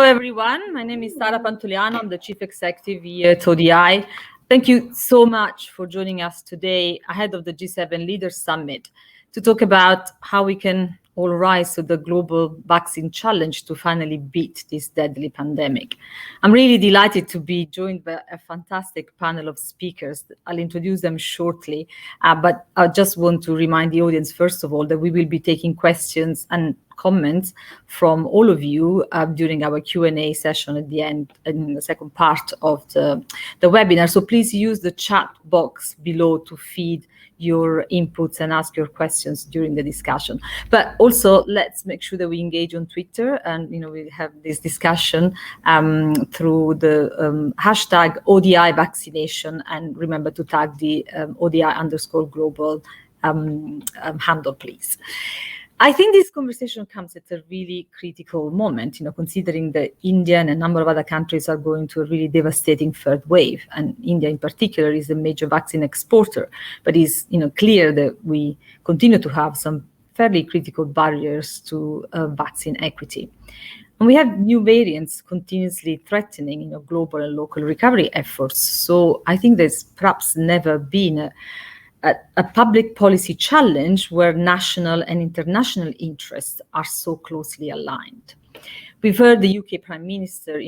everyone. My name is Sara Pantuliano. I'm the Chief Executive here at ODI. Thank you so much for joining us today ahead of the G7 Leaders Summit to talk about how we can all rise to the global vaccine challenge to finally beat this deadly pandemic. I'm really delighted to be joined by a fantastic panel of speakers. I'll introduce them shortly, but I just want to remind the audience, first of all, that we will be taking questions and comments from all of you during our Q&A session at the end, in the second part of the webinar. So please use the chat box below to feed your inputs and ask your questions during the discussion. But also, let's make sure that we engage on Twitter, and we have this discussion through the hashtag ODI vaccination, and remember to tag the ODI_global handle, please. I think this conversation comes at a really critical moment, considering that India and a number of other countries are going to a really devastating third wave, and India in particular is a major vaccine exporter. But it's clear that we continue to have some fairly critical barriers to vaccine equity. And we have new variants continuously threatening global and local recovery efforts. So I think there's perhaps never been a public policy challenge where national and international interests are so closely aligned. We've heard the UK Prime Minister,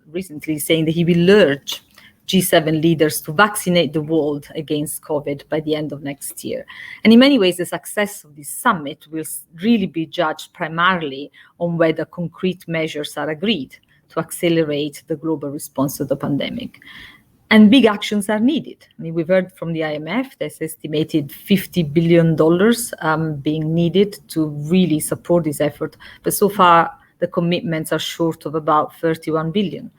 recently saying that he will urge G7 leaders to vaccinate the world against COVID by the end of next year. And in many ways, the success of this summit will really be judged primarily on whether concrete measures are agreed to accelerate the global response to the pandemic. And big actions are needed. We've heard from the IMF, there's estimated $50 billion being needed to really support this effort. But so far, the commitments are short of about 31 billion.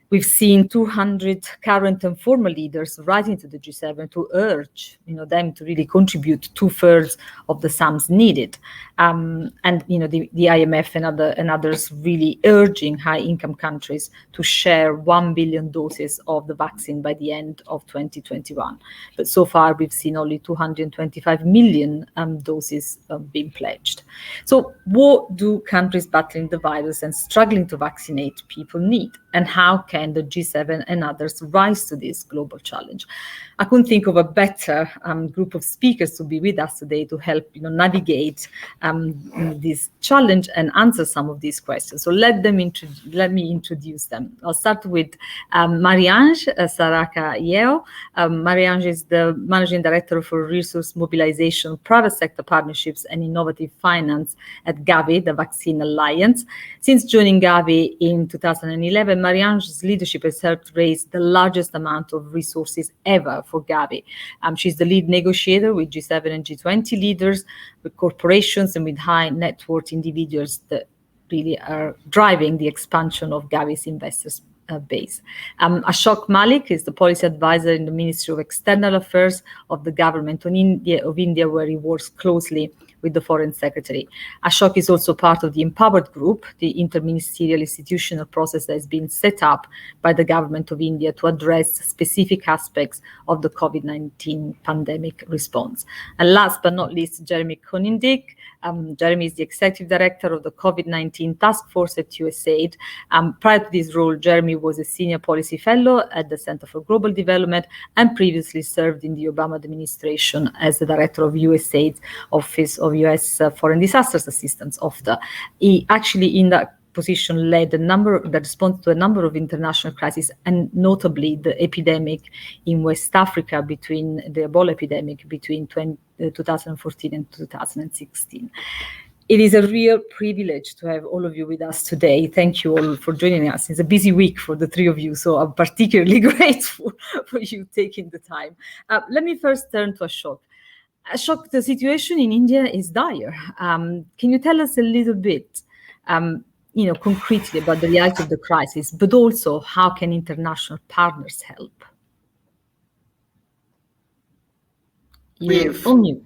We've seen 200 current and former leaders writing to the G7 to urge them to really contribute 2/3 of the sums needed. And the IMF and others really urging high-income countries to share 1 billion doses of the vaccine by the end of 2021. But so far, we've seen only 225 million doses being pledged. So what do countries battling the virus and struggling to vaccinate people need? And how can the G7 and others rise to this global challenge? I couldn't think of a better group of speakers to be with us today to help navigate this challenge and answer some of these questions. So let me introduce them. I'll start with Marie-Ange Saraka-Yeo. Marie-Ange is the Managing Director for Resource Mobilization, Private Sector Partnerships and Innovative Finance at Gavi, the Vaccine Alliance. Since joining Gavi in 2011, Marie-Ange's leadership has helped raise the largest amount of resources ever for Gavi. She's the lead negotiator with G7 and G20 leaders, with corporations and with high net worth individuals that really are driving the expansion of Gavi's investors base. Ashok Malik is the policy advisor in the Ministry of External Affairs of the Government of India, where he works closely with the Foreign Secretary. Ashok is also part of the Empowered Group, the interministerial institutional process that has been set up by the Government of India to address specific aspects of the COVID-19 pandemic response. And last but not least, Jeremy Konindick. Jeremy is the Executive Director of the COVID-19 Task Force at USAID. Prior to this role, Jeremy was a Senior Policy Fellow at the Center for Global Development and previously served in the Obama administration as the Director of USAID's Office of U.S. Foreign Disasters Assistance, OFDA. He actually, in that position, led the response to a number of international crises, and notably the epidemic in West Africa, the Ebola epidemic between 2014 and 2016. It is a real privilege to have all of you with us today. Thank you all for joining us. It's a busy week for the three of you, so I'm particularly grateful for you taking the time. Let me first turn to Ashok. Ashok, the situation in India is dire. Can you tell us a little bit, concretely about the reality of the crisis, but also how can international partners help? You're on mute.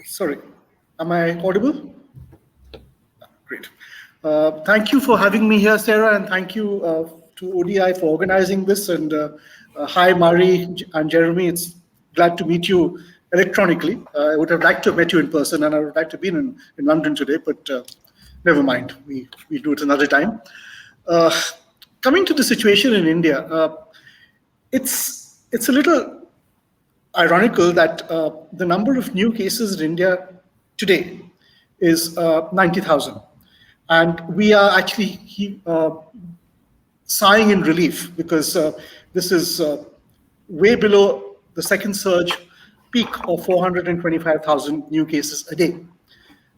Sorry, am I audible? Great. Thank you for having me here, Sarah, and thank you to ODI for organizing this. And hi, Marie and Jeremy. It's glad to meet you electronically. I would have liked to have met you in person, and I would like to be in London today, but never mind, we do it another time. Coming to the situation in India, it's a little ironical that the number of new cases in India today is 90,000. And we are actually sighing in relief because this is way below the second surge peak of 425,000 new cases a day.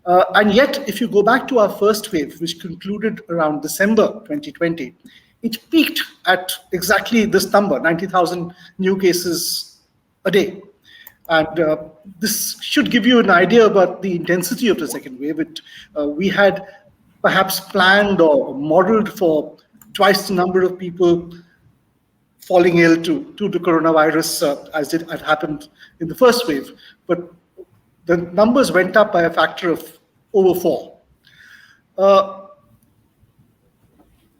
And yet, if you go back to our first wave, which concluded around December 2020, it peaked at exactly this number, 90,000 new cases a day. And this should give you an idea about the intensity of the second wave. We had perhaps planned or modeled for twice the number of people falling ill to the coronavirus as it had happened in the first wave. But the numbers went up by a factor of over 4.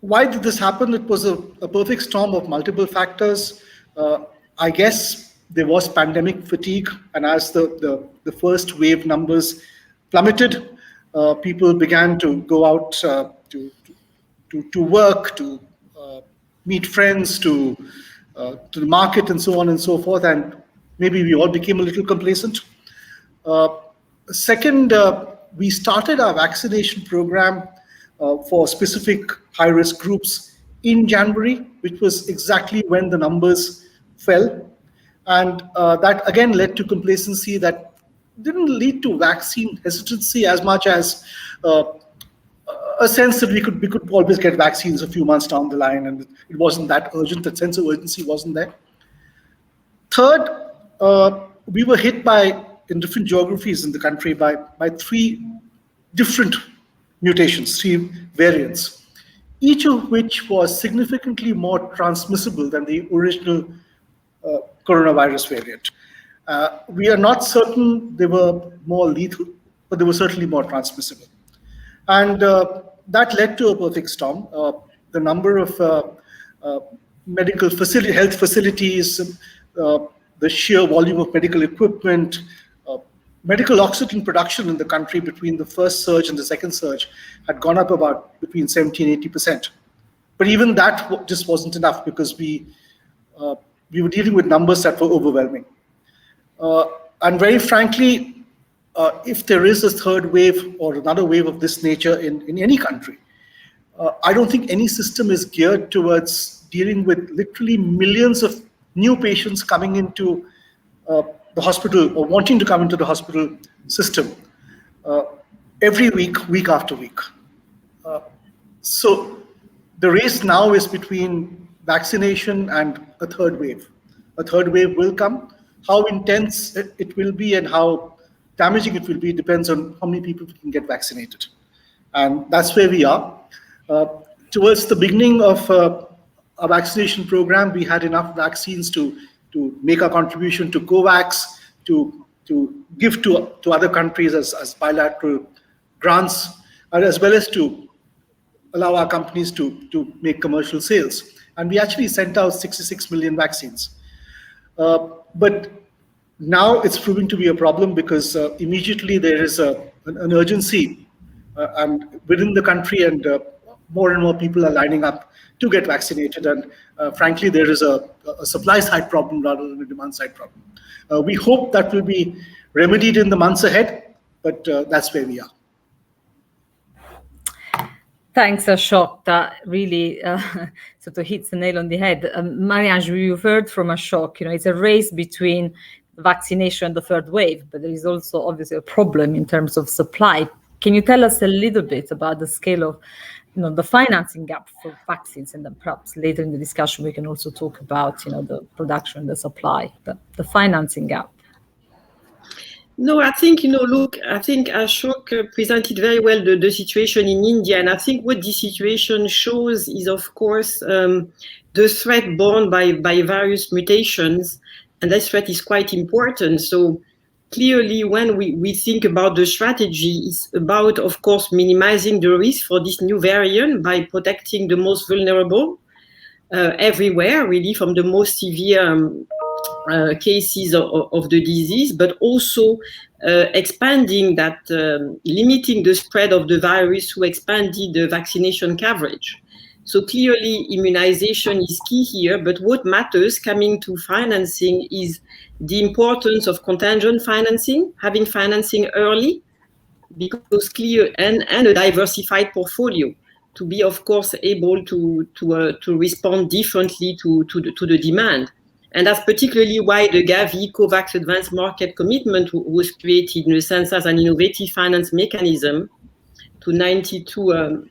Why did this happen? It was a perfect storm of multiple factors. I guess there was pandemic fatigue, and as the first wave numbers plummeted, people began to go out to work, to meet friends, to the market, and so on and so forth, and maybe we all became a little complacent. Second, we started our vaccination program for specific high-risk groups in January, which was exactly when the numbers fell. And that again led to complacency that didn't lead to vaccine hesitancy as much as a sense that we could always get vaccines a few months down the line, and it wasn't that urgent. That sense of urgency wasn't there. Third, we were hit in different geographies in the country by 3 different mutations, 3 variants, each of which was significantly more transmissible than the original coronavirus variant. We are not certain they were more lethal, but they were certainly more transmissible. And that led to a perfect storm. The number of health facilities, the sheer volume of medical equipment, medical oxygen production in the country between the first surge and the second surge had gone up about between 70 and 80%. But even that just wasn't enough because we were dealing with numbers that were overwhelming. And very frankly, if there is a third wave or another wave of this nature in any country, I don't think any system is geared towards dealing with literally millions of new patients coming into the hospital or wanting to come into the hospital system every week after week. So the race now is between vaccination and a third wave. A third wave will come. How intense it will be and how damaging it will be depends on how many people can get vaccinated. And that's where we are. Towards the beginning of our vaccination program, we had enough vaccines to make our contribution to COVAX, to give to other countries as bilateral grants, as well as to allow our companies to make commercial sales. And we actually sent out 66 million vaccines. But now it's proving to be a problem because immediately there is an urgency and within the country, and more and more people are lining up to get vaccinated. And frankly, there is a supply side problem rather than a demand side problem. We hope that will be remedied in the months ahead, but that's where we are. Thanks, Ashok. That really sort of hits the nail on the head. Marianne, you've heard from Ashok, it's a race between vaccination and the third wave, but there is also obviously a problem in terms of supply. Can you tell us a little bit about the scale of the financing gap for vaccines, and then perhaps later in the discussion we can also talk about the production and the supply, but the financing gap? No, I think, I think Ashok presented very well the situation in India. And I think what this situation shows is, of course, the threat borne by various mutations. And that threat is quite important. So clearly, when we think about the strategy, it's about, of course, minimizing the risk for this new variant by protecting the most vulnerable everywhere, really, from the most severe cases of the disease, but also expanding that, limiting the spread of the virus through expanded the vaccination coverage. So clearly immunization is key here, but what matters coming to financing is the importance of contingent financing, having financing early, because clear and a diversified portfolio to be, of course, able to respond differently to the demand. And that's particularly why the Gavi COVAX Advanced Market Commitment was created, in a sense, as an innovative finance mechanism to 92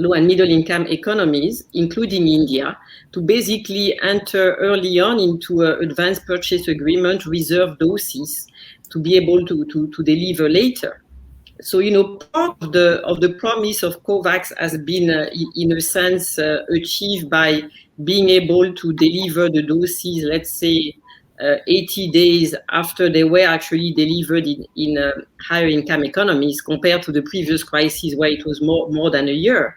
low and middle income economies, including India, to basically enter early on into an advanced purchase agreement, reserve doses to be able to deliver later. So, part of the promise of COVAX has been, in a sense, achieved by being able to deliver the doses, let's say, 80 days after they were actually delivered in higher income economies, compared to the previous crisis where it was more than a year.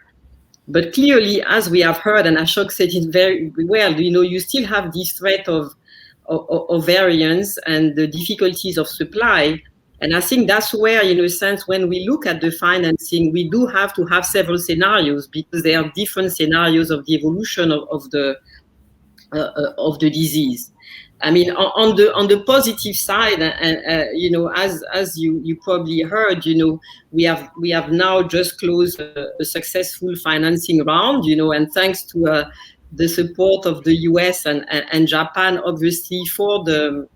But clearly, as we have heard, and Ashok said it very well, you still have this threat of variants and the difficulties of supply. And I think that's where, in a sense, when we look at the financing, we do have to have several scenarios, because there are different scenarios of the evolution of the disease. I mean, on the positive side, as you probably heard, we have now just closed a successful financing round, and thanks to the support of the US and Japan, obviously, for the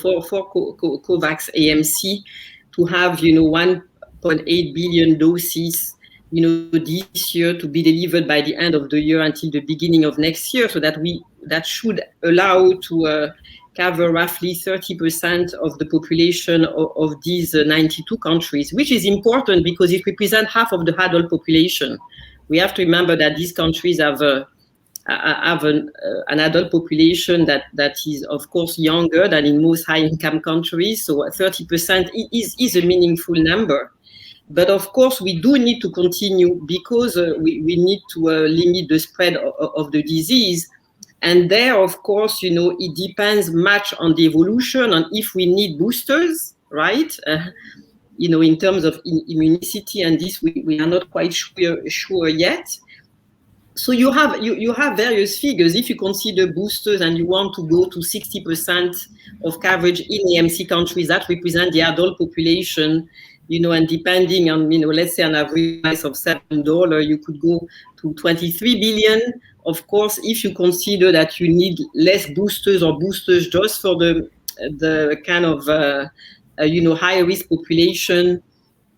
for COVAX AMC to have 1.8 billion doses this year to be delivered by the end of the year until the beginning of next year, so that should allow to cover roughly 30% of the population of these 92 countries, which is important because it represents half of the adult population. We have to remember that these countries have an adult population that is, of course, younger than in most high-income countries. So 30% is a meaningful number. But of course, we do need to continue, because we need to limit the spread of the disease. And there, of course, it depends much on the evolution, on if we need boosters, right? In terms of immunity, and this we are not quite sure yet. So you have various figures. If you consider boosters and you want to go to 60% of coverage in AMC countries, that represent the adult population, and depending on, let's say an average price of $7, you could go to 23 billion. Of course, if you consider that you need less boosters or boosters just for the kind of, high risk population,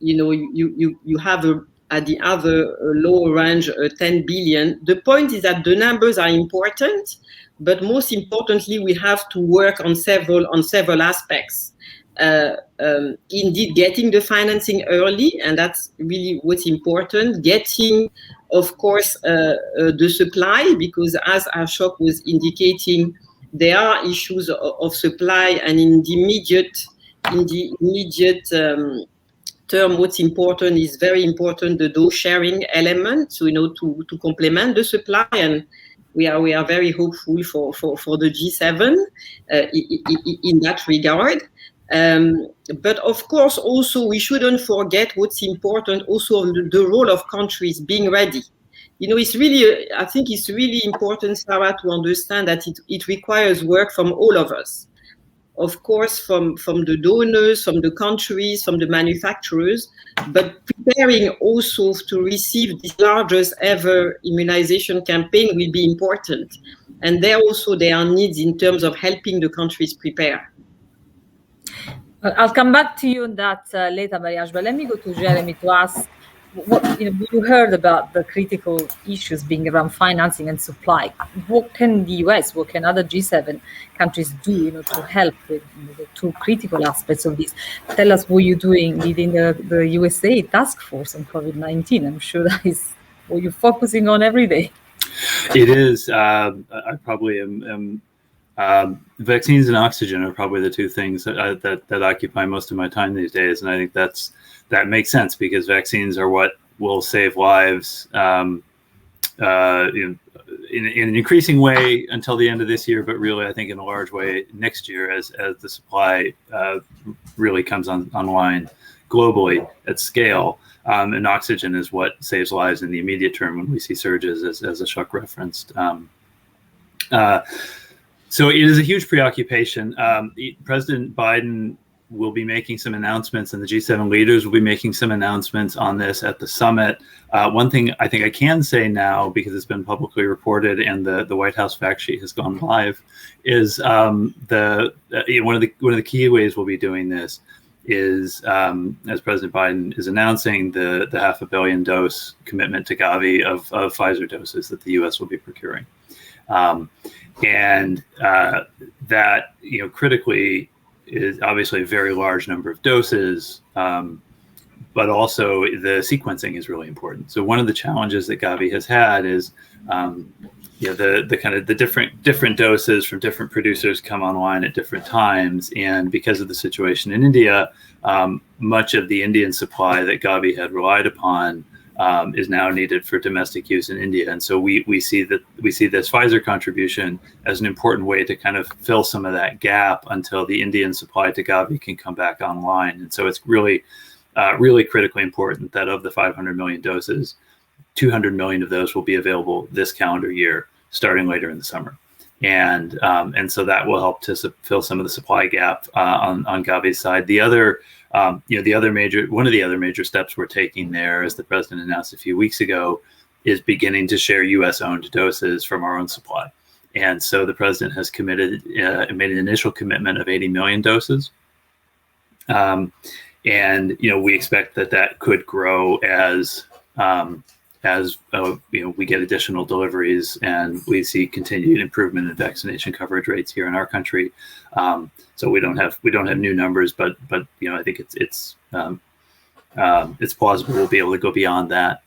you have at the other lower range, 10 billion. The point is that the numbers are important, but most importantly, we have to work on several aspects. Indeed, getting the financing early, and that's really what's important. Getting, of course, the supply, because as Ashok was indicating, there are issues of supply, and in the immediate term, what's important is very important, the dose sharing element, so to complement the supply, and we are very hopeful for the G7 in that regard. But of course, also we shouldn't forget what's important also the role of countries being ready. It's really, I think it's really important, Sarah, to understand that it requires work from all of us. Of course, from the donors, from the countries, from the manufacturers, but preparing also to receive the largest ever immunization campaign will be important. And there are needs in terms of helping the countries prepare. I'll come back to you on that later, Mariage, but let me go to Jeremy to ask, you heard about the critical issues being around financing and supply. What can the US, what can other G7 countries do, to help with the two critical aspects of this? Tell us what you're doing within the USA task force on COVID-19. I'm sure that is what you're focusing on every day. It is. I probably am. Vaccines and oxygen are probably the two things that occupy most of my time these days, and I think that makes sense because vaccines are what will save lives in an increasing way until the end of this year, but really, I think in a large way next year as the supply really comes online globally at scale. And oxygen is what saves lives in the immediate term when we see surges, as Ashok referenced. So it is a huge preoccupation. President Biden will be making some announcements, and the G7 leaders will be making some announcements on this at the summit. One thing I think I can say now, because it's been publicly reported and the White House fact sheet has gone live, is one of the key ways we'll be doing this is, as President Biden is announcing, the 500 million dose commitment to Gavi of Pfizer doses that the U.S. will be procuring, and that critically is obviously a very large number of doses, but also the sequencing is really important. So one of the challenges that Gavi has had is the kind of the different doses from different producers come online at different times, and because of the situation in India, much of the Indian supply that Gavi had relied upon is now needed for domestic use in India. And so we see this Pfizer contribution as an important way to kind of fill some of that gap until the Indian supply to Gavi can come back online. And so it's really critically important that of the 500 million doses, 200 million of those will be available this calendar year, starting later in the summer. And so that will help to fill some of the supply gap on Gavi's side. One of the other major steps we're taking there, as the president announced a few weeks ago, is beginning to share U.S.-owned doses from our own supply. And so the president has made an initial commitment of 80 million doses. And we expect that could grow as we get additional deliveries and we see continued improvement in vaccination coverage rates here in our country. So we don't have new numbers, but I think it's plausible we'll be able to go beyond that.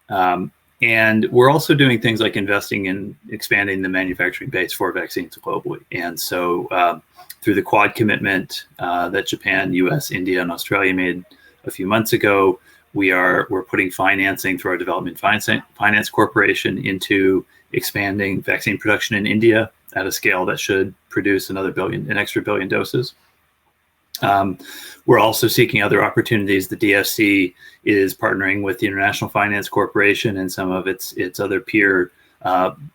And we're also doing things like investing in expanding the manufacturing base for vaccines globally. And so through the Quad commitment that Japan, US, India, and Australia made a few months ago, we're putting financing through our Development Finance Corporation into expanding vaccine production in India at a scale that should produce an extra billion doses. We're also seeking other opportunities. The DFC is partnering with the International Finance Corporation and some of its other peer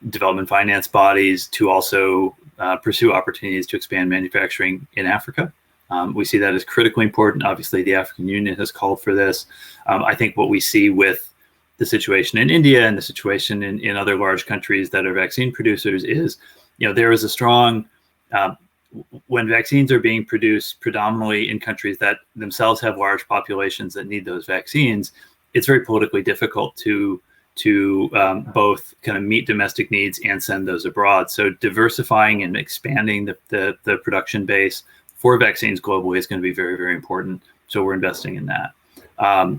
development finance bodies to also pursue opportunities to expand manufacturing in Africa. We see that as critically important. Obviously, the African Union has called for this. I think what we see with the situation in India and the situation in other large countries that are vaccine producers is, there is a strong, when vaccines are being produced predominantly in countries that themselves have large populations that need those vaccines, it's very politically difficult to both kind of meet domestic needs and send those abroad. So diversifying and expanding the production base for vaccines globally is going to be very, very important. So we're investing in that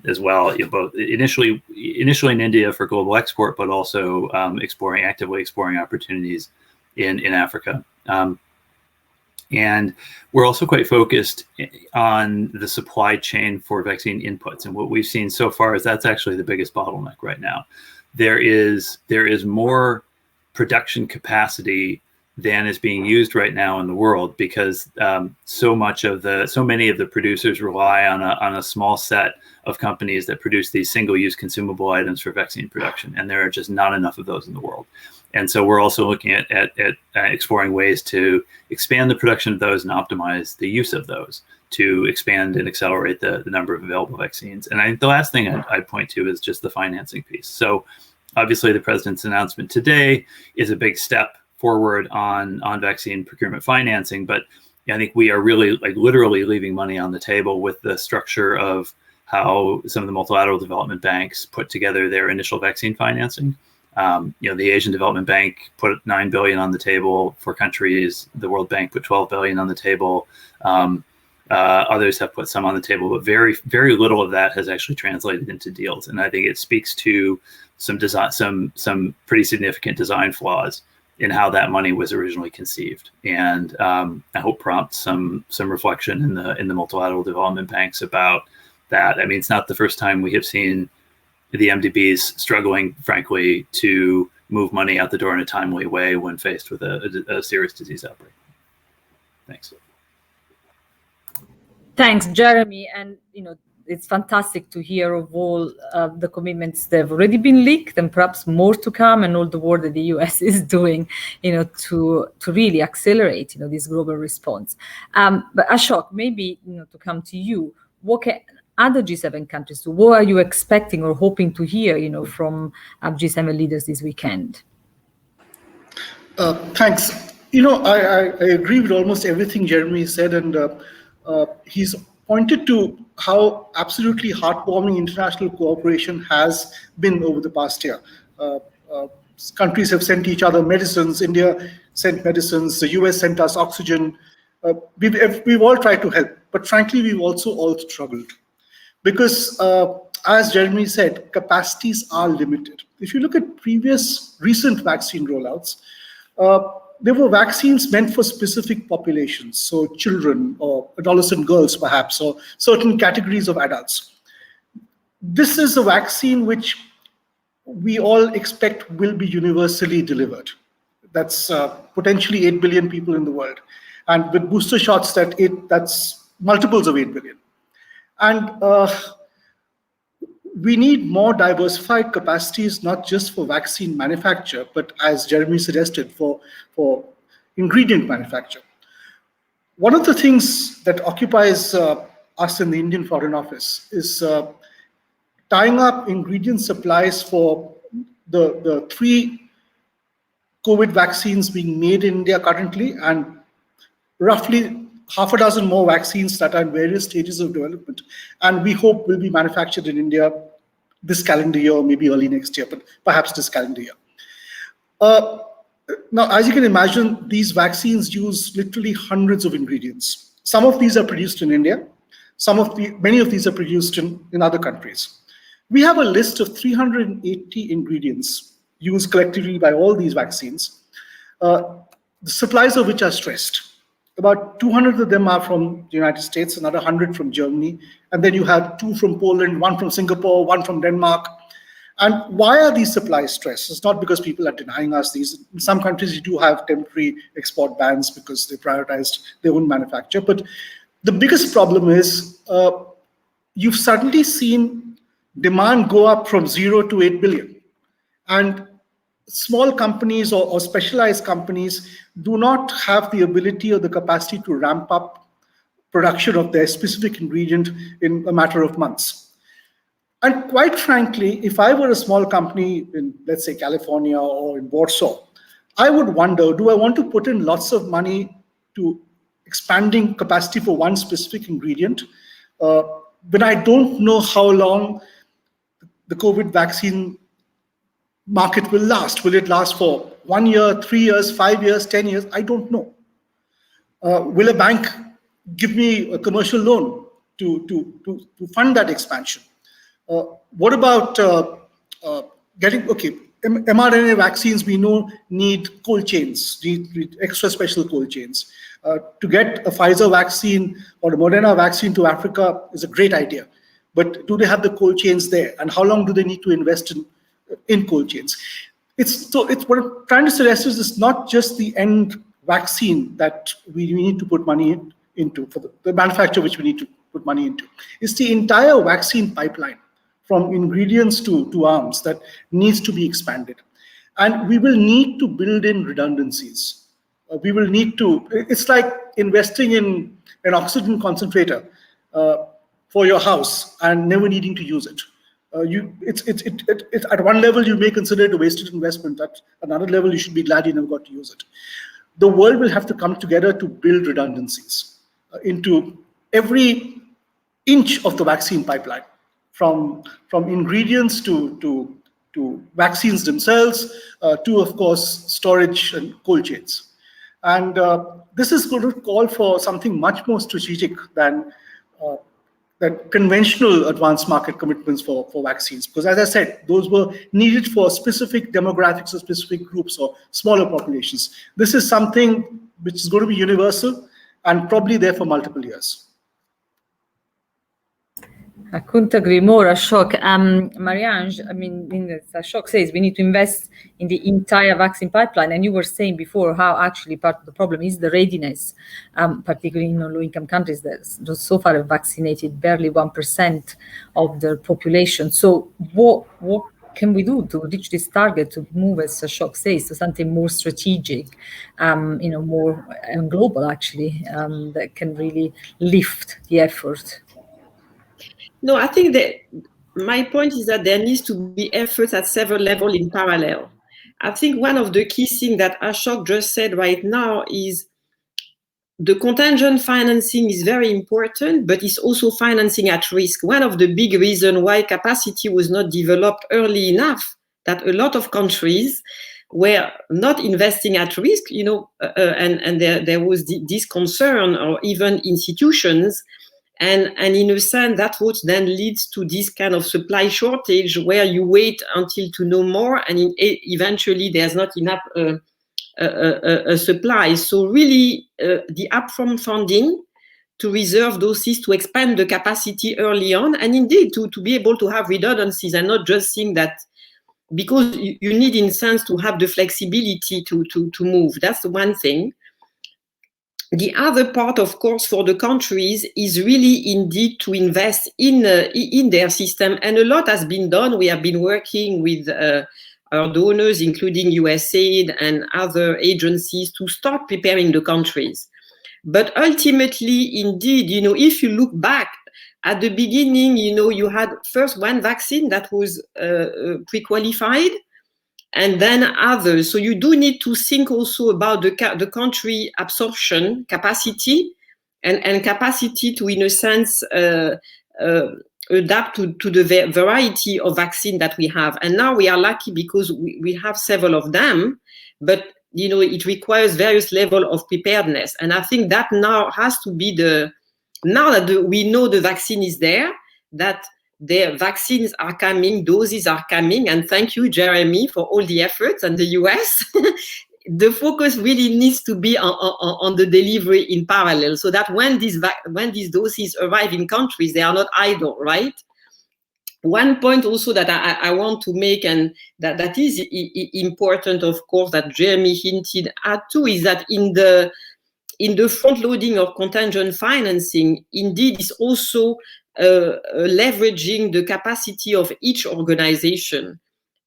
as well, both initially in India for global export, but also actively exploring opportunities in Africa. And we're also quite focused on the supply chain for vaccine inputs. And what we've seen so far is that's actually the biggest bottleneck right now. There is more production capacity than is being used right now in the world because so many of the producers rely on a small set of companies that produce these single-use consumable items for vaccine production, and there are just not enough of those in the world. And so we're also looking at exploring ways to expand the production of those and optimize the use of those to expand and accelerate the number of available vaccines. And I think the last thing I'd point to is just the financing piece. So obviously the president's announcement today is a big step forward on vaccine procurement financing, but I think we are really literally leaving money on the table with the structure of how some of the multilateral development banks put together their initial vaccine financing. The Asian Development Bank put $9 billion on the table for countries. The World Bank put $12 billion on the table. Others have put some on the table, but very, very little of that has actually translated into deals. And I think it speaks to some pretty significant design flaws in how that money was originally conceived, and I hope prompts some reflection in the multilateral development banks about that. I mean, it's not the first time we have seen the MDBs struggling, frankly, to move money out the door in a timely way when faced with a serious disease outbreak. Thanks. Thanks, Jeremy. And it's fantastic to hear of all the commitments that have already been leaked and perhaps more to come, and all the work that the US is doing, to really accelerate, this global response. But Ashok, maybe, to come to you, what can other G7 countries do? What are you expecting or hoping to hear, from G7 leaders this weekend? Thanks. I agree with almost everything Jeremy said, and he's pointed to how absolutely heartwarming international cooperation has been over the past year. Countries have sent each other medicines. India sent medicines. The US sent us oxygen. We've all tried to help, but frankly, we've also all struggled. Because, as Jeremy said, capacities are limited. If you look at recent vaccine rollouts, there were vaccines meant for specific populations, so children or adolescent girls perhaps, or certain categories of adults. This is a vaccine which we all expect will be universally delivered. That's potentially 8 billion people in the world. And with booster shots, that's multiples of 8 billion. And we need more diversified capacities, not just for vaccine manufacture, but as Jeremy suggested, for ingredient manufacture. One of the things that occupies us in the Indian Foreign Office is tying up ingredient supplies for the 3 COVID vaccines being made in India currently, and roughly half a dozen more vaccines that are in various stages of development, and we hope will be manufactured in India this calendar year, or maybe early next year, but perhaps this calendar year. Now, as you can imagine, these vaccines use literally hundreds of ingredients. Some of these are produced in India. Many of these are produced in other countries. We have a list of 380 ingredients used collectively by all these vaccines, the supplies of which are stressed. About 200 of them are from the United States, another 100 from Germany, and then you have 2 from Poland, 1 from Singapore, 1 from Denmark. And why are these supplies stressed? It's not because people are denying us these. In some countries, you do have temporary export bans because they prioritized their own manufacture. But the biggest problem is you've suddenly seen demand go up from 0 to 8 billion. And small companies or specialized companies do not have the ability or the capacity to ramp up production of their specific ingredient in a matter of months. And quite frankly, if I were a small company in, let's say, California or in Warsaw, I would wonder, do I want to put in lots of money to expanding capacity for one specific ingredient when I don't know how long the COVID vaccine market will last? Will it last for 1 year, 3 years, 5 years, 10 years? I don't know. Will a bank give me a commercial loan to fund that expansion? What about mRNA vaccines? We know need cold chains, need extra special cold chains. To get a Pfizer vaccine or a Moderna vaccine to Africa is a great idea. But do they have the cold chains there? And how long do they need to invest in cold chains? It's what I'm trying to suggest is it's not just the end vaccine that we need to put money into, for the manufacture which we need to put money into. It's the entire vaccine pipeline from ingredients to arms that needs to be expanded. And we will need to build in redundancies. We will need to, it's like investing in an oxygen concentrator for your house and never needing to use it. It's at one level you may consider it a wasted investment. At another level you should be glad you never got to use it. The world will have to come together to build redundancies into every inch of the vaccine pipeline, from ingredients to vaccines themselves, to of course storage and cold chains. And this is going to call for something much more strategic than conventional advanced market commitments for vaccines. Because as I said, those were needed for specific demographics or specific groups or smaller populations. This is something which is going to be universal and probably there for multiple years. I couldn't agree more, Ashok. Marianne, I mean, as Ashok says, we need to invest in the entire vaccine pipeline. And you were saying before how actually part of the problem is the readiness, particularly in low-income countries that so far have vaccinated barely 1% of their population. So what can we do to reach this target, to move, as Ashok says, to something more strategic, more global, actually, that can really lift the effort? No, I think that my point is that there needs to be efforts at several levels in parallel. I think one of the key things that Ashok just said right now is the contingent financing is very important, but it's also financing at risk. One of the big reasons why capacity was not developed early enough, that a lot of countries were not investing at risk, and there was this concern, or even institutions. And in a sense, that what then leads to this kind of supply shortage where you wait until to know more, and eventually there's not enough supply. So really, the upfront funding to reserve doses, to expand the capacity early on, and indeed to be able to have redundancies and not just think that, because you need in sense to have the flexibility to move. That's the one thing. The other part, of course, for the countries is really indeed to invest in their system. And a lot has been done. We have been working with our donors, including USAID and other agencies, to start preparing the countries. But ultimately, indeed, if you look back at the beginning, you had first one vaccine that was pre-qualified, and then others. So you do need to think also about the country absorption capacity and capacity to, in a sense, adapt to the variety of vaccine that we have. And now we are lucky because we have several of them, but it requires various level of preparedness. And I think that now has to be now that we know the vaccine is there, that the vaccines are coming, doses are coming, and thank you, Jeremy, for all the efforts, and the US. The focus really needs to be on the delivery in parallel, so that when these doses arrive in countries, they are not idle, right? One point also that I want to make, and that is important, of course, that Jeremy hinted at too, is that in the front loading of contingent financing, indeed, is also leveraging the capacity of each organization.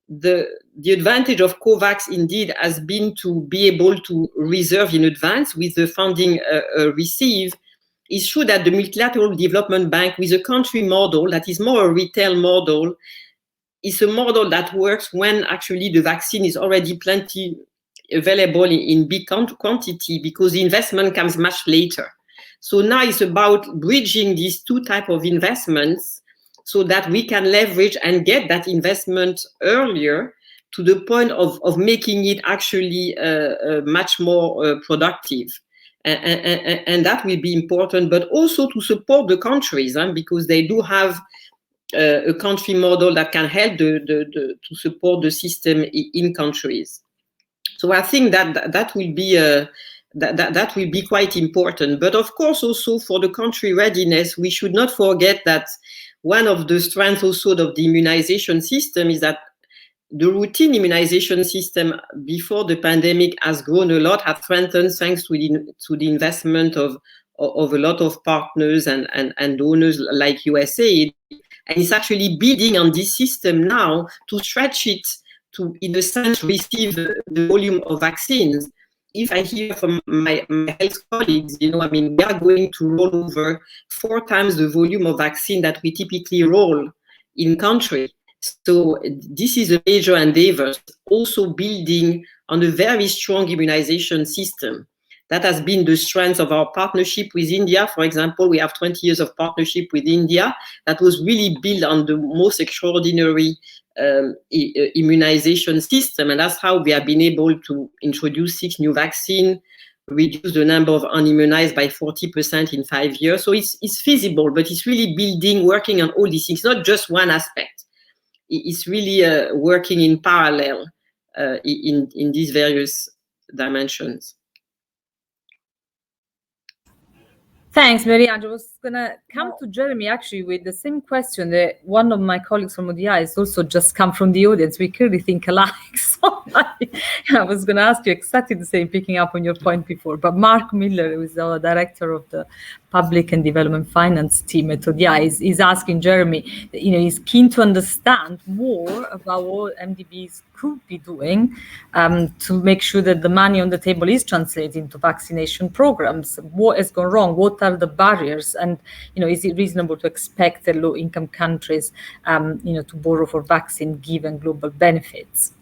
The advantage of COVAX indeed has been to be able to reserve in advance with the funding received. It's true that the multilateral development bank, with a country model that is more a retail model, is a model that works when actually the vaccine is already plenty available in big quantity, because the investment comes much later. So now it's about bridging these two types of investments so that we can leverage and get that investment earlier, to the point of making it actually much more productive. And that will be important, but also to support the countries, because they do have a country model that can help to support the system in countries. So I think that will be that will be quite important. But of course, also for the country readiness, we should not forget that one of the strengths also of the immunization system is that the routine immunization system before the pandemic has grown a lot, has strengthened thanks to the investment of a lot of partners and donors like USAID. And it's actually building on this system now to stretch it to, in a sense, receive the volume of vaccines. If I hear from my health colleagues, we are going to roll over 4 times the volume of vaccine that we typically roll in country. So this is a major endeavor, also building on a very strong immunization system. That has been the strength of our partnership with India. For example, we have 20 years of partnership with India that was really built on the most extraordinary immunization system. And that's how we have been able to introduce 6 new vaccines, reduce the number of unimmunized by 40% in 5 years. So it's feasible, but it's really building, working on all these things, not just one aspect. It's really working in parallel in these various dimensions. Thanks, Marianne. I was going to come to Jeremy actually with the same question that one of my colleagues from ODI has also just come from the audience. We clearly think alike. So I was going to ask you exactly the same, picking up on your point before. But Mark Miller, who is the director of the Public and Development Finance team at ODI, is asking Jeremy, he's keen to understand more about what MDBs could be doing to make sure that the money on the table is translated into vaccination programs. What has gone wrong? What are the barriers? And is it reasonable to expect the low-income countries, to borrow for vaccine given global benefits?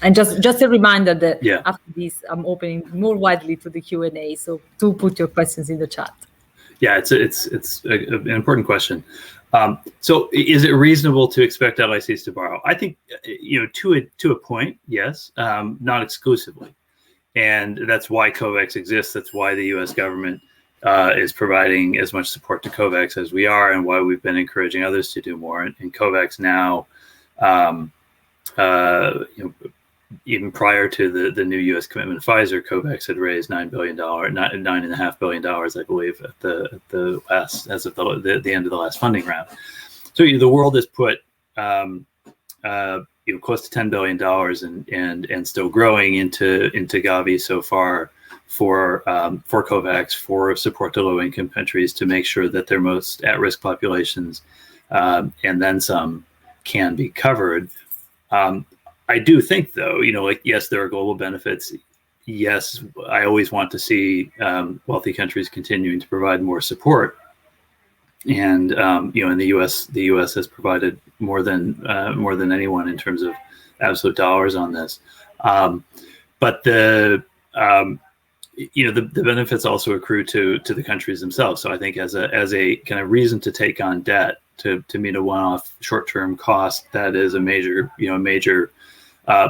And just a reminder that after this, I'm opening more widely to the Q&A. So do put your questions in the chat. Yeah, it's an important question. So is it reasonable to expect LICs to borrow? I think, to a point, yes, not exclusively. And that's why COVAX exists. That's why the U.S. government is providing as much support to COVAX as we are, and why we've been encouraging others to do more. And COVAX now, even prior to the new U.S. commitment to Pfizer, COVAX had raised $9.5 billion, I believe, at the last, as of the end of the last funding round. So the world has put close to $10 billion and still growing into Gavi so far for COVAX, for support to low-income countries to make sure that their most at-risk populations and then some can be covered. I do think, though, yes, there are global benefits. Yes, I always want to see wealthy countries continuing to provide more support. And in the U.S. has provided more than anyone in terms of absolute dollars on this. But the benefits also accrue to the countries themselves. So I think as a kind of reason to take on debt to meet a one-off short-term cost that is a major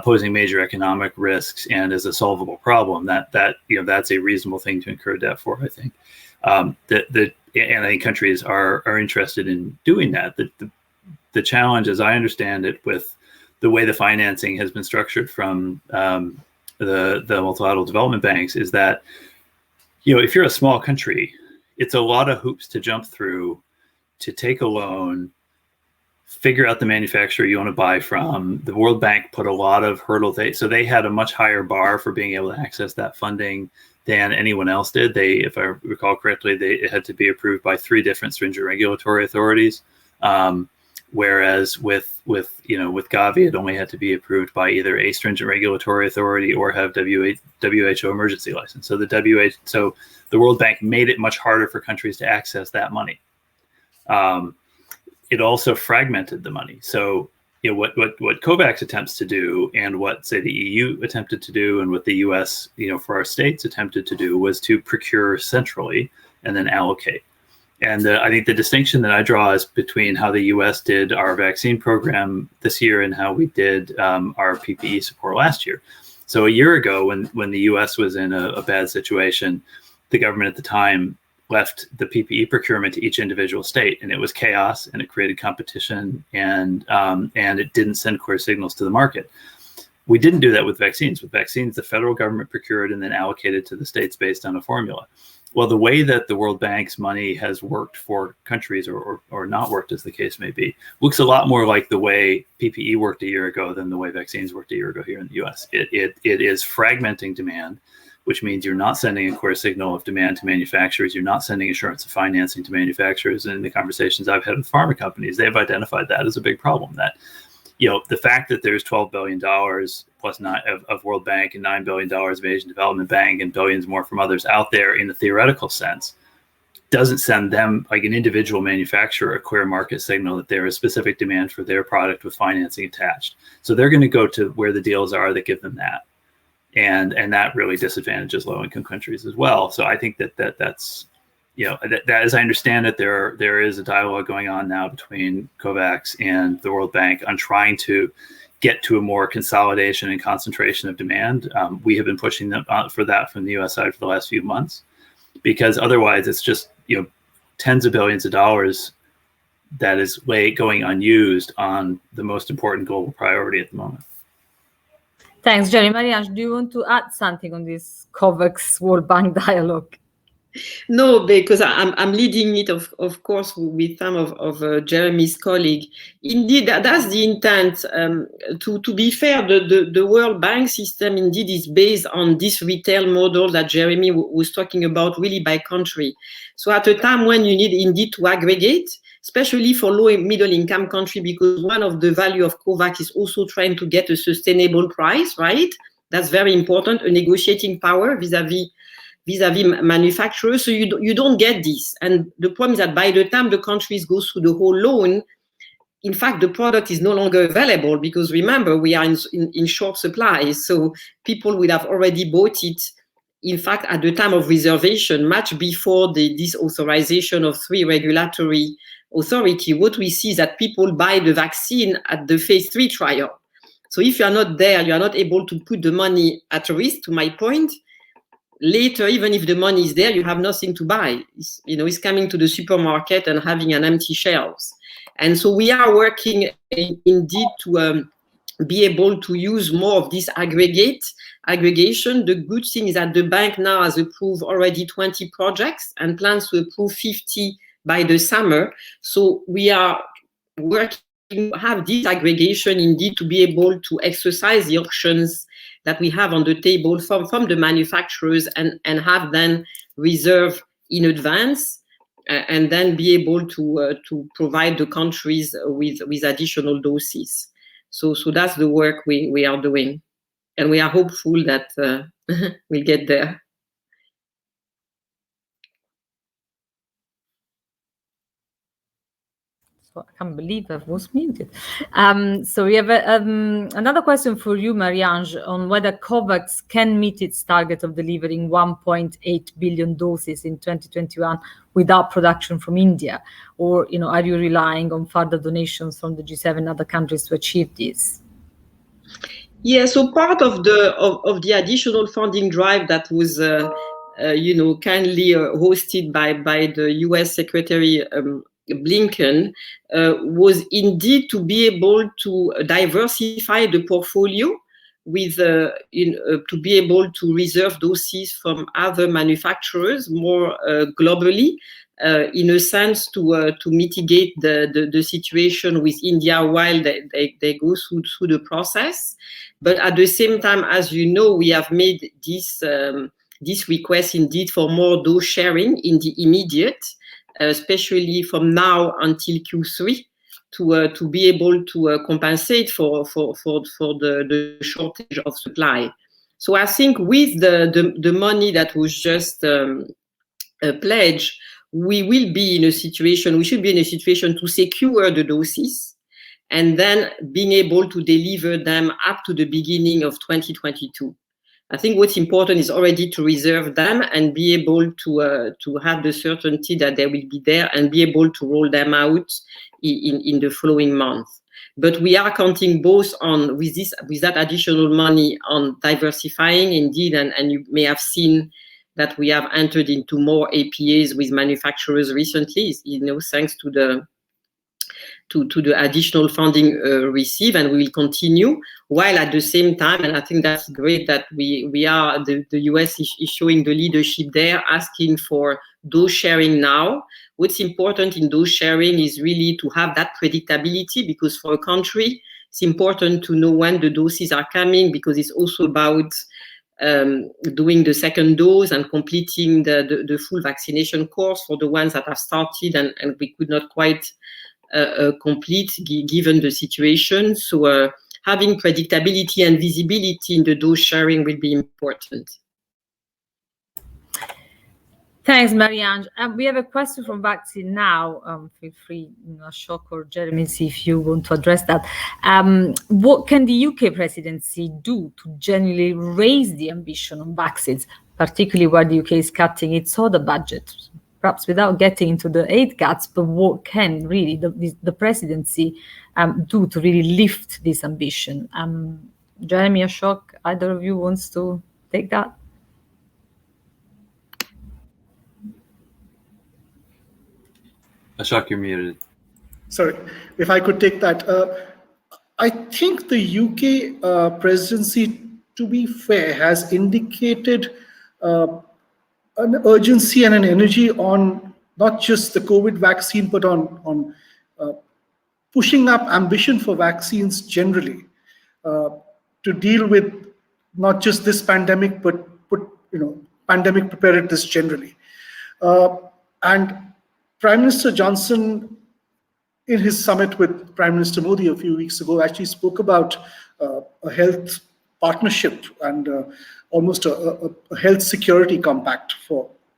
posing major economic risks and is a solvable problem, that's a reasonable thing to incur debt for, I think. And I think countries are interested in doing that. The challenge, as I understand it, with the way the financing has been structured from the multilateral development banks, is that if you're a small country, it's a lot of hoops to jump through to take a loan, figure out the manufacturer you want to buy from. The World Bank put a lot of hurdles. So they had a much higher bar for being able to access that funding than anyone else did. If I recall correctly, it had to be approved by 3 different stringent regulatory authorities. Whereas with Gavi, it only had to be approved by either a stringent regulatory authority or have WHO emergency license. So the World Bank made it much harder for countries to access that money. It also fragmented the money. So what COVAX attempts to do, and what, say, the EU attempted to do, and what the US, for our states attempted to do, was to procure centrally and then allocate. And I think the distinction that I draw is between how the US did our vaccine program this year and how we did our PPE support last year. So a year ago, when the US was in a bad situation, the government at the time left the PPE procurement to each individual state, and it was chaos, and it created competition, and it didn't send clear signals to the market. We didn't do that with vaccines. With vaccines, the federal government procured and then allocated to the states based on a formula. Well, the way that the World Bank's money has worked for countries, or not worked, as the case may be, looks a lot more like the way PPE worked a year ago than the way vaccines worked a year ago here in the US. It is fragmenting demand, which means you're not sending a clear signal of demand to manufacturers. You're not sending assurance of financing to manufacturers. And in the conversations I've had with pharma companies, they've identified that as a big problem. That, the fact that there's $12 billion plus of World Bank and $9 billion of Asian Development Bank and billions more from others out there in the theoretical sense doesn't send them, like an individual manufacturer, a clear market signal that there is specific demand for their product with financing attached. So they're going to go to where the deals are that give them that. And that really disadvantages low-income countries as well. So I think that's, that as I understand it, there is a dialogue going on now between COVAX and the World Bank on trying to get to a more consolidation and concentration of demand. We have been pushing them for that from the U.S. side for the last few months, because otherwise it's just tens of billions of dollars that is going unused on the most important global priority at the moment. Thanks, Jerry. Marianne, do you want to add something on this COVAX World Bank dialogue? No, because I'm leading it, of course, with some of Jeremy's colleague. Indeed, that's the intent. To be fair, the World Bank system indeed is based on this retail model that Jeremy was talking about, really by country. So at a time when you need indeed to aggregate, especially for low and middle income country, because one of the value of COVAX is also trying to get a sustainable price, right? That's very important, a negotiating power vis-a-vis manufacturers. So you don't get this. And the problem is that by the time the countries go through the whole loan, in fact, the product is no longer available, because remember, we are in short supply. So people would have already bought it, in fact, at the time of reservation, much before this authorization of 3 regulatory authority. What we see is that people buy the vaccine at the phase 3 trial. So if you are not there, you are not able to put the money at risk, to my point. Later, even if the money is there, you have nothing to buy. It's coming to the supermarket and having an empty shelves. And so we are working indeed to be able to use more of this aggregation. The good thing is that the bank now has approved already 20 projects and plans to approve 50 by the summer. So we are working to have this aggregation indeed to be able to exercise the options that we have on the table from the manufacturers and have then reserve in advance, and then be able to provide the countries with additional doses. So that's the work we are doing, and we are hopeful that we'll get there. So I can't believe I was muted. So we have another question for you, Marie-Ange, on whether COVAX can meet its target of delivering 1.8 billion doses in 2021 without production from India, or are you relying on further donations from the G7 and other countries to achieve this? Yeah, so part of the additional funding drive that was kindly hosted by the US Secretary Blinken was indeed to be able to diversify the portfolio with to be able to reserve doses from other manufacturers more globally, in a sense to mitigate the situation with India while they go through the process. But at the same time, as you know, we have made this request indeed for more dose sharing in the immediate, especially from now until Q3, to be able to compensate for the shortage of supply. So I think with the money that was just pledged, we should be in a situation to secure the doses and then being able to deliver them up to the beginning of 2022. I think what's important is already to reserve them and be able to have the certainty that they will be there and be able to roll them out in the following month. But we are counting both on with that additional money on diversifying indeed, and you may have seen that we have entered into more APAs with manufacturers recently, thanks to the additional funding received, and we will continue, while at the same time, and I think that's great that we are, the US is showing the leadership there, asking for dose sharing now. What's important in dose sharing is really to have that predictability, because for a country, it's important to know when the doses are coming, because it's also about doing the second dose and completing the full vaccination course for the ones that have started and we could not quite complete given the situation. So having predictability and visibility in the dose sharing will be important. Thanks, Marie-Ange. We have a question from Vaccinate now. Feel free, Ashok or Jeremy, see if you want to address that. What can the UK presidency do to genuinely raise the ambition on vaccines, particularly where the UK is cutting its other budget? Perhaps without getting into the aid cuts, but what can really the presidency do to really lift this ambition? Jeremy, Ashok, either of you wants to take that? Ashok, you're muted. Sorry, if I could take that. I think the UK presidency, to be fair, has indicated a an urgency and an energy on not just the COVID vaccine, but on pushing up ambition for vaccines generally to deal with not just this pandemic, but pandemic preparedness generally. And Prime Minister Johnson, in his summit with Prime Minister Modi a few weeks ago, actually spoke about a health partnership and almost a health security compact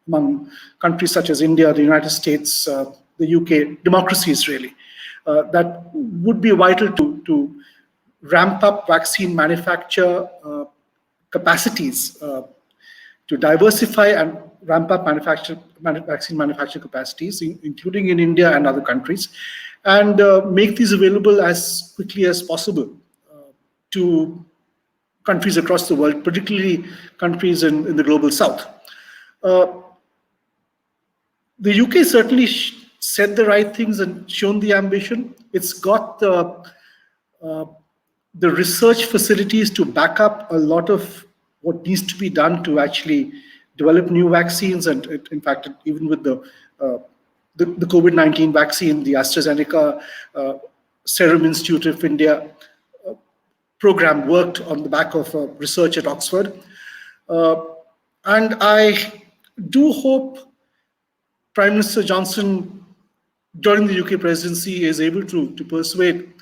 among countries such as India, the United States, the UK, democracies really, that would be vital to ramp up vaccine manufacture capacities, to diversify and ramp up vaccine manufacture capacities, including in India and other countries, and make these available as quickly as possible to countries across the world, particularly countries in the global south. The UK certainly said the right things and shown the ambition. It's got the research facilities to back up a lot of what needs to be done to actually develop new vaccines. And in fact, even with the COVID-19 vaccine, the AstraZeneca Serum Institute of India program worked on the back of research at Oxford. And I do hope Prime Minister Johnson, during the UK presidency, is able to persuade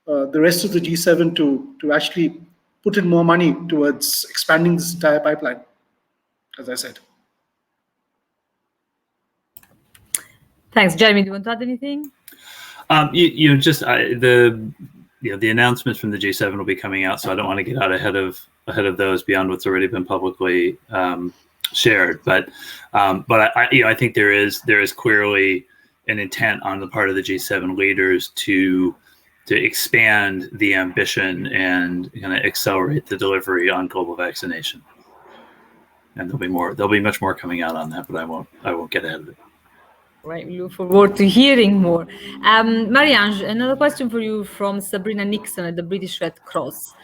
the rest of the G7 to actually put in more money towards expanding this entire pipeline, as I said. Thanks. Jeremy, do you want to add anything? The announcements from the G7 will be coming out, so I don't want to get out ahead of those beyond what's already been publicly shared. But I think there is clearly an intent on the part of the G7 leaders to expand the ambition and kind of accelerate the delivery on global vaccination. And there'll be much more coming out on that, but I won't get ahead of it. Right, we look forward to hearing more. Marianne, another question for you from Sabrina Nixon at the British Red Cross.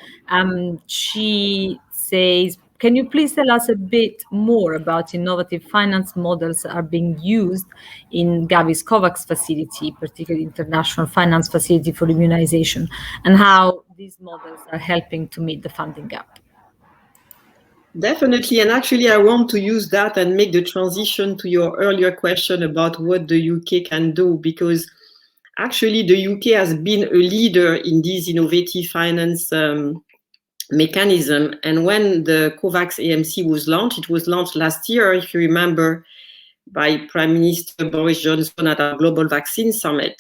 She says, can you please tell us a bit more about innovative finance models that are being used in Gavi's COVAX facility, particularly International Finance Facility for Immunization, and how these models are helping to meet the funding gap? Definitely, and actually I want to use that and make the transition to your earlier question about what the UK can do, because actually the UK has been a leader in these innovative finance mechanism. And when the COVAX AMC was launched, it was launched last year, if you remember, by Prime Minister Boris Johnson at our Global Vaccine Summit.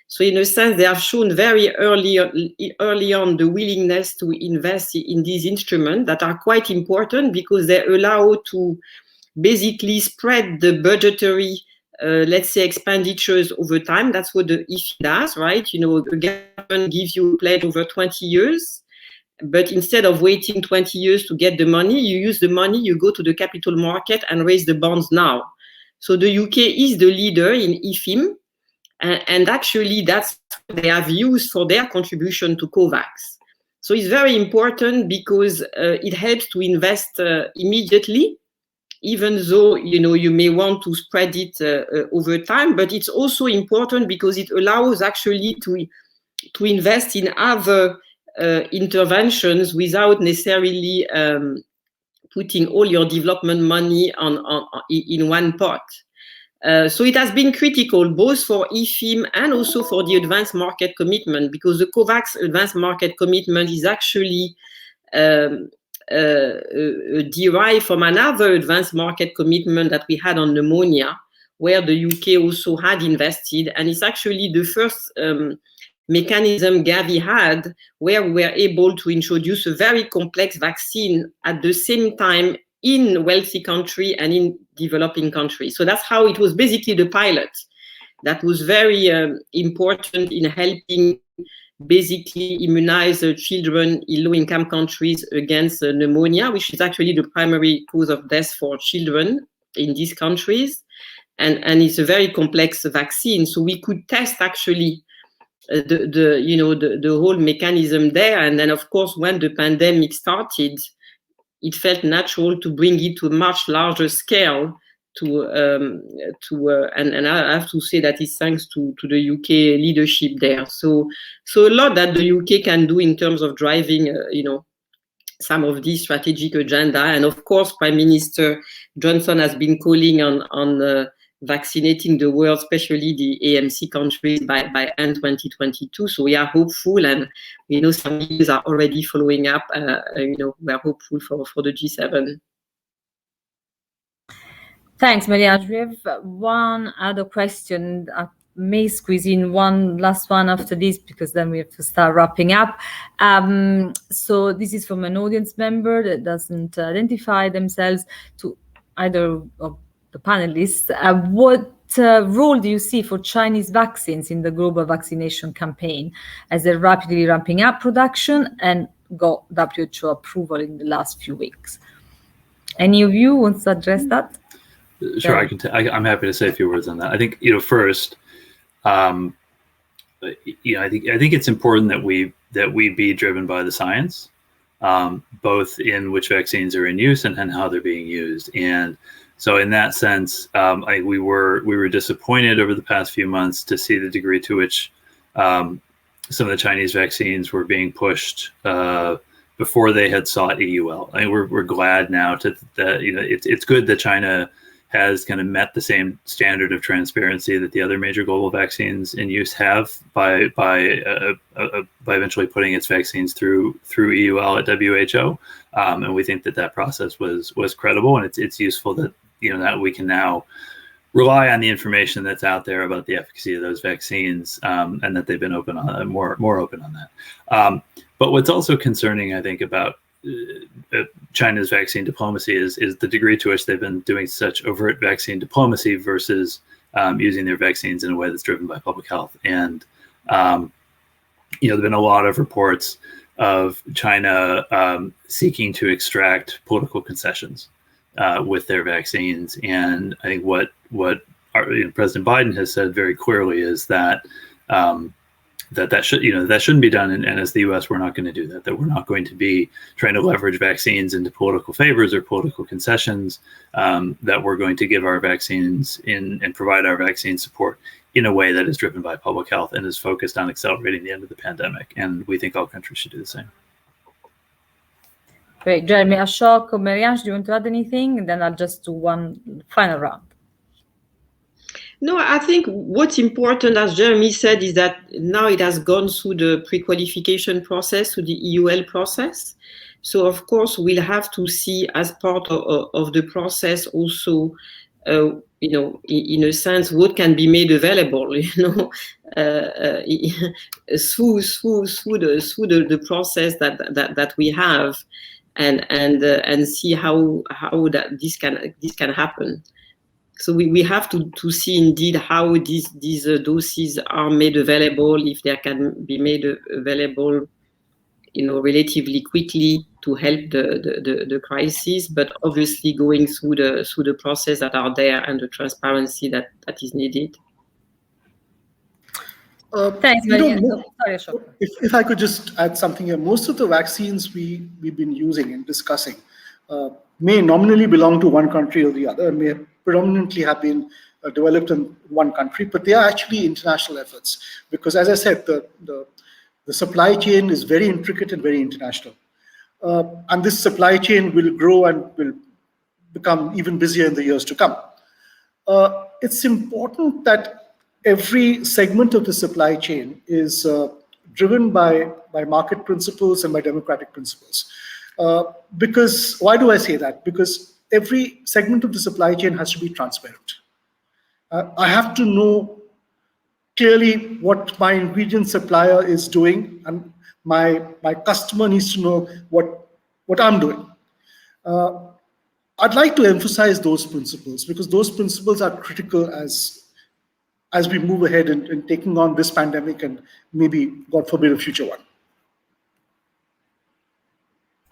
So in a sense, they have shown very early on the willingness to invest in these instruments that are quite important because they allow to basically spread the budgetary, let's say, expenditures over time. That's what the IFI does, right? You know, the government gives you a pledge over 20 years, but instead of waiting 20 years to get the money, you use the money, you go to the capital market and raise the bonds now. So the UK is the leader in IFIM. And actually, that's what they have used for their contribution to COVAX. So it's very important because it helps to invest immediately, even though you may want to spread it over time. But it's also important because it allows actually to invest in other interventions without necessarily putting all your development money in one pot. So it has been critical both for IFIM and also for the advanced market commitment, because the COVAX advanced market commitment is actually derived from another advanced market commitment that we had on pneumonia, where the UK also had invested. And it's actually the first mechanism Gavi had where we were able to introduce a very complex vaccine at the same time in wealthy country and in developing countries. So that's how it was basically the pilot that was very important in helping basically immunize children in low-income countries against pneumonia, which is actually the primary cause of death for children in these countries. And it's a very complex vaccine. So we could test actually the whole mechanism there. And then, of course, when the pandemic started, it felt natural to bring it to a much larger scale and I have to say that it's thanks to the UK leadership there. So a lot that the UK can do in terms of driving, some of this strategic agenda. And of course, Prime Minister Johnson has been calling on vaccinating the world, especially the AMC countries, by end 2022. So we are hopeful, and some leaders are already following up. We are hopeful for the G7. Thanks, Marie-Ange. We have one other question. I may squeeze in one last one after this, because then we have to start wrapping up. So this is from an audience member that doesn't identify themselves to either of the panelists. What role do you see for Chinese vaccines in the global vaccination campaign, as they're rapidly ramping up production and got WHO approval in the last few weeks? Any of you wants to address that? Sure, I can. I'm happy to say a few words on that. I think first, I think it's important that we be driven by the science, both in which vaccines are in use and how they're being used. And so, in that sense, we were disappointed over the past few months to see the degree to which some of the Chinese vaccines were being pushed before they had sought EUL. I mean, we're glad now that it's good that China has kind of met the same standard of transparency that the other major global vaccines in use have by eventually putting its vaccines through EUL at WHO, and we think that process was credible, and it's useful that that we can now rely on the information that's out there about the efficacy of those vaccines, and that they've been more open on that. But what's also concerning, I think, about China's vaccine diplomacy is the degree to which they've been doing such overt vaccine diplomacy versus using their vaccines in a way that's driven by public health. And there've been a lot of reports of China seeking to extract political concessions with their vaccines. And I think what President Biden has said very clearly is that that shouldn't be done, and as the U.S. we're not going to do that we're not going to be trying to leverage vaccines into political favors or political concessions, that we're going to give our vaccines and provide our vaccine support in a way that is driven by public health and is focused on accelerating the end of the pandemic. And we think all countries should do the same. Great. Jeremy, Ashok or Marie-Ange, do you want to add anything? And then I'll just do one final round. No, I think what's important, as Jeremy said, is that now it has gone through the pre-qualification process, through the EUL process. So, of course, we'll have to see as part of the process also, in a sense, what can be made available, through the process that we have, and see how that this can happen. So we have to see indeed how these doses are made available, if they can be made available, relatively quickly to help the crisis, but obviously going through the process that are there and the transparency that is needed. Thanks, Maria. Sorry, Ashok. If I could just add something here, most of the vaccines we've been using and discussing may nominally belong to one country or the other, and may predominantly have been developed in one country, but they are actually international efforts, because, as I said, the supply chain is very intricate and very international, and this supply chain will grow and will become even busier in the years to come. It's important that every segment of the supply chain is driven by market principles and by democratic principles. Because why do I say that? Because every segment of the supply chain has to be transparent. I have to know clearly what my ingredient supplier is doing, and my customer needs to know what I'm doing. I'd like to emphasize those principles, because those principles are critical as we move ahead in taking on this pandemic and maybe, God forbid, a future one.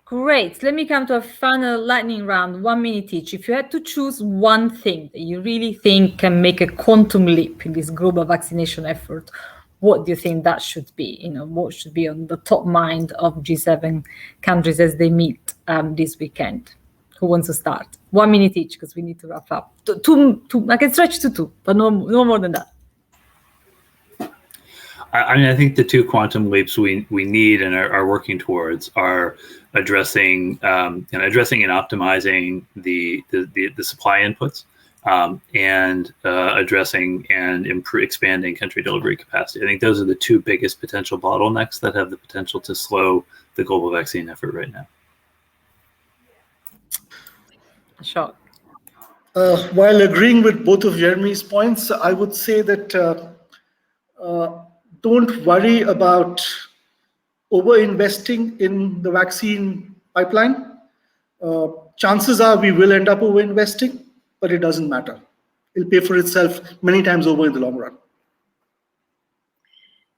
Great. Let me come to a final lightning round, 1 minute each. If you had to choose one thing that you really think can make a quantum leap in this global vaccination effort, what do you think that should be? What should be on the top mind of G7 countries as they meet this weekend? who wants to start? 1 minute each, because we need to wrap up. Two, I can stretch to 2, but no more than that. I mean, I think the 2 quantum leaps we need and are working towards are addressing and optimizing the supply inputs, and addressing and expanding country delivery capacity. I think those are the 2 biggest potential bottlenecks that have the potential to slow the global vaccine effort right now. Sure. While agreeing with both of Jeremy's points, I would say that don't worry about over-investing in the vaccine pipeline. Chances are we will end up over-investing, but it doesn't matter. It'll pay for itself many times over in the long run.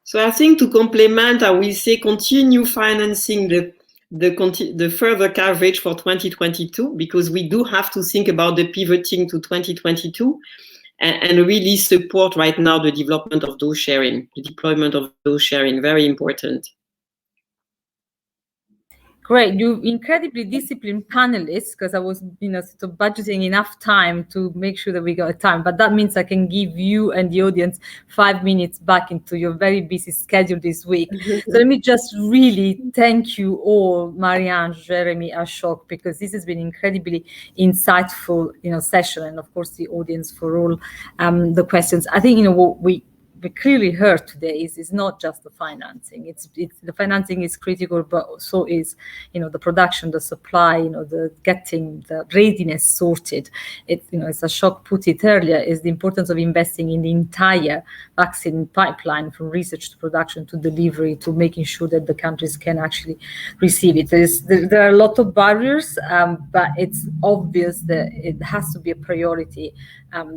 So I think to complement, I will say continue financing the further coverage for 2022, because we do have to think about the pivoting to 2022 and really support right now the development of dose sharing, the deployment of dose sharing, very important. Great, you incredibly disciplined panelists, because I was, sort of budgeting enough time to make sure that we got time. But that means I can give you and the audience 5 minutes back into your very busy schedule this week. So let me just really thank you all, Marianne, Jeremy, Ashok, because this has been incredibly insightful, session, and of course the audience for all the questions. I think what we clearly heard today is not just the financing. It's the financing is critical, but so is the production, the supply, the getting the readiness sorted. It's as Ashok put it earlier, is the importance of investing in the entire vaccine pipeline, from research to production to delivery, to making sure that the countries can actually receive it. There are a lot of barriers, but it's obvious that it has to be a priority.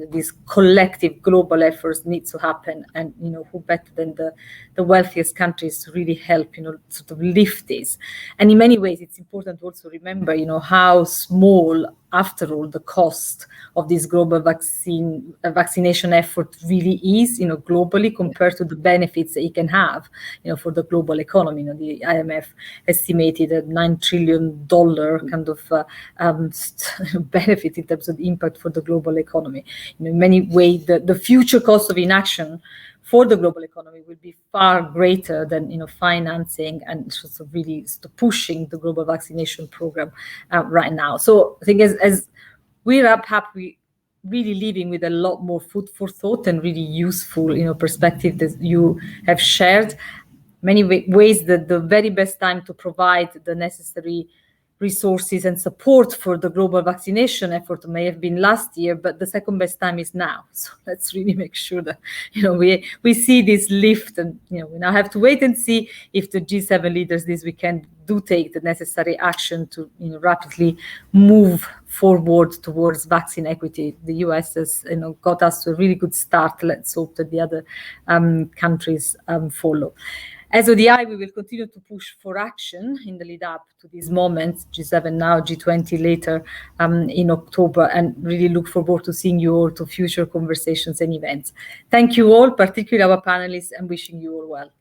These collective global efforts need to happen, and who better than the wealthiest countries to really help sort of lift this. And in many ways it's important to also remember how small, after all, the cost of this global vaccination effort really is globally, compared to the benefits that it can have for the global economy. The IMF estimated a $9 trillion kind of benefit in terms of impact for the global economy. In many ways the future cost of inaction for the global economy will be far greater than financing and sort of really pushing the global vaccination program right now. So I think as we wrap up, we really leaving with a lot more food for thought and really useful perspective that you have shared. Many ways that the very best time to provide the necessary resources and support for the global vaccination effort may have been last year, but the second best time is now. So let's really make sure that we see this lift, and we now have to wait and see if the G7 leaders this weekend do take the necessary action to rapidly move forward towards vaccine equity. The US has got us to a really good start. Let's hope that the other countries follow. As ODI, we will continue to push for action in the lead up to these moments, G7 now, G20 later in October, and really look forward to seeing you all to future conversations and events. Thank you all, particularly our panelists, and wishing you all well.